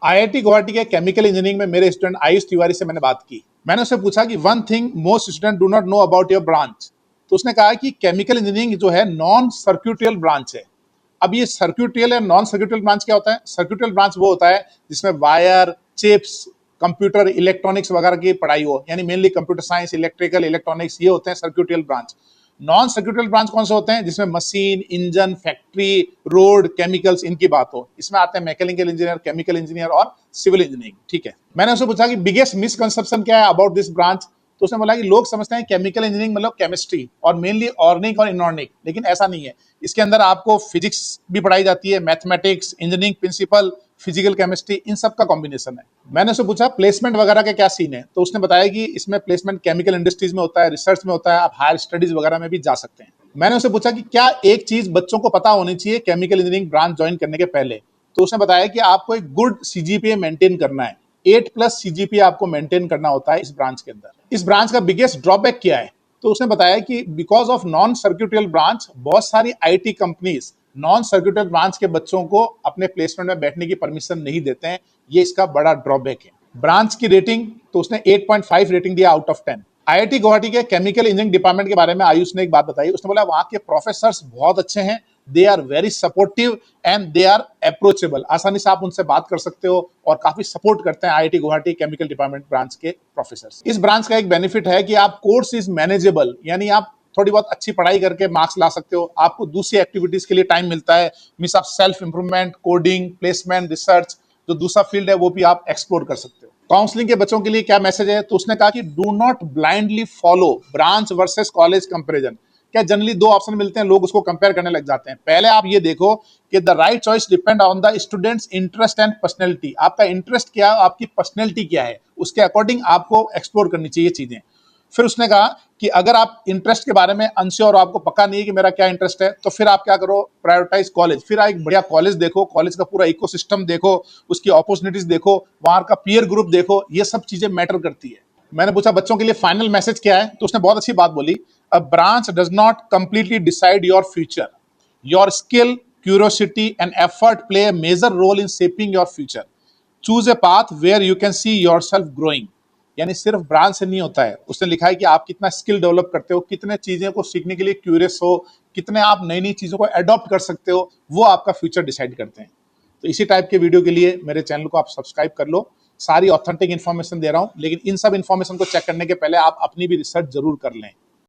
IIT Guwahati के chemical engineering में मेरे स्टूडेंट आयुष तिवारी से मैंने बात की। मैंने उससे पूछा कि one thing most student do not know about your branch. तो उसने कहा कि केमिकल इंजीनियरिंग जो है नॉन सर्क्यूटियल ब्रांच है। अब ये सर्क्यूटियल या नॉन सर्क्यूटियल ब्रांच क्या होता है? सर्क्यूटियल ब्रांच वो होता है जिसमें वायर, चिप्स, कंप्यूटर, इलेक्ट्रॉनिक्स वगैरह की पढ़ाई हो, यानी mainly computer science, electrical, electronics, ये होते हैं सर्क्यूटियल ब्रांच। नॉन सर्क्यूटल ब्रांच कौन से होते हैं? जिसमें machine, engine, factory, road, chemicals, इनकी बात हो। इसमें आते हैं मैकेनिकल इंजीनियर, केमिकल इंजीनियर और सिविल इंजीनियरिंग। ठीक है, मैंने उससे पूछा कि बिगेस्ट मिसकंसेप्शन क्या है अबाउट दिस ब्रांच। तो उसने बोला कि लोग समझते हैं केमिकल इंजीनियरिंग मतलब केमिस्ट्री और मेनली ऑर्गेनिक और इनऑर्गेनिक, लेकिन ऐसा नहीं है। इसके अंदर आपको फिजिक्स भी पढ़ाई जाती है, mathematics, engineering principle, physical chemistry, इन सब का कॉम्बिनेशन है। मैंने उससे पूछा प्लेसमेंट वगैरह का क्या सीन है। तो उसने बताया कि इसमें प्लेसमेंट केमिकल इंडस्ट्रीज में होता है, रिसर्च में होता है, आप हायर स्टडीज वगैरह में भी जा सकते हैं। मैंने उससे पूछा कि क्या एक चीज बच्चों को पता होनी चाहिए केमिकल इंजीनियरिंग ब्रांच ज्वाइन करने के पहले। तो उसने बताया कि आपको एक गुड सीजीपीए मेंटेन करना है। 8+ सीजीपीए आपको मेंटेन करना होता है इस ब्रांच के अंदर। इस ब्रांच का बिगेस्ट ड्रॉबैक क्या है? तो उसने बताया कि बिकॉज ऑफ नॉन सर्क्यूटल ब्रांच, बहुत सारी आईटी कंपनीज नॉन सर्क्यूटल ब्रांच के बच्चों को अपने प्लेसमेंट में बैठने की परमिशन नहीं देते हैं। ये इसका बड़ा ड्रॉबैक है। ब्रांच की रेटिंग, तो उसने 8.5 रेटिंग दिया आउट ऑफ 10। आईआईटी गुवाहाटी के केमिकल इंजीनियरिंग डिपार्टमेंट के बारे में आयुष ने एक बात बताई। उसने बोला वहां के प्रोफेसर्स बहुत अच्छे हैं, they are very supportive and they are approachable. आसानी से आप उनसे बात कर सकते हो और काफी सपोर्ट करते हैं IIT Guwahati chemical department branch के प्रोफेसर्स। इस ब्रांच का एक बेनिफिट है कि आप कोर्स इज मैनेजेबल, यानी आप थोड़ी बहुत अच्छी पढ़ाई करके मार्क्स ला सकते हो। आपको दूसरी एक्टिविटीज के लिए टाइम मिलता है, मींस आप self improvement, coding, placement, research, जो दूसरा फील्ड है वो भी आप एक्सप्लोर कर सकते हो। काउंसलिंग के बच्चों के लिए क्या मैसेज है? तो उसने कहा कि do not blindly follow branch versus college comparison. क्या जनरली दो ऑप्शन मिलते हैं, लोग उसको कंपेयर करने लग जाते हैं। पहले आप ये देखो कि the right choice depend on the students interest and personality. आपका इंटरेस्ट क्या है, आपकी पर्सनैलिटी क्या है, उसके अकॉर्डिंग आपको एक्सप्लोर करनी चाहिए चीजें। फिर उसने कहा कि अगर आप इंटरेस्ट के बारे में अनश्योर हो, आपको पक्का नहीं है कि मेरा क्या इंटरेस्ट है, तो फिर आप क्या करो, प्रायोरिटाइज कॉलेज। फिर आप एक बढ़िया कॉलेज देखो, कॉलेज का पूरा इकोसिस्टम देखो, उसकी अपॉर्चुनिटीज देखो, वहां का पीयर ग्रुप देखो, ये सब चीजें मैटर करती है। मैंने पूछा बच्चों के लिए फाइनल मैसेज क्या है। तो उसने बहुत अच्छी बात बोली, a branch does not completely decide your future, your skill, curiosity and effort play a major role in shaping your future. Choose a path where you can see yourself growing. यानी सिर्फ branch से नहीं होता है। उसने लिखा है कि आप कितना स्किल डेवलप करते हो, कितने चीजें को सीखने के लिए क्यूरियस हो, कितने आप नई नई चीजों को अडॉप्ट कर सकते हो, वो आपका फ्यूचर डिसाइड करते हैं। तो इसी टाइप के वीडियो के लिए मेरे चैनल को आप सब्सक्राइब कर लो। सारी ऑथेंटिक इन्फॉर्मेशन दे रहा हूं, लेकिन इन सब इन्फॉर्मेशन को चेक करने के पहले आप अपनी भी रिसर्च जरूर कर लें।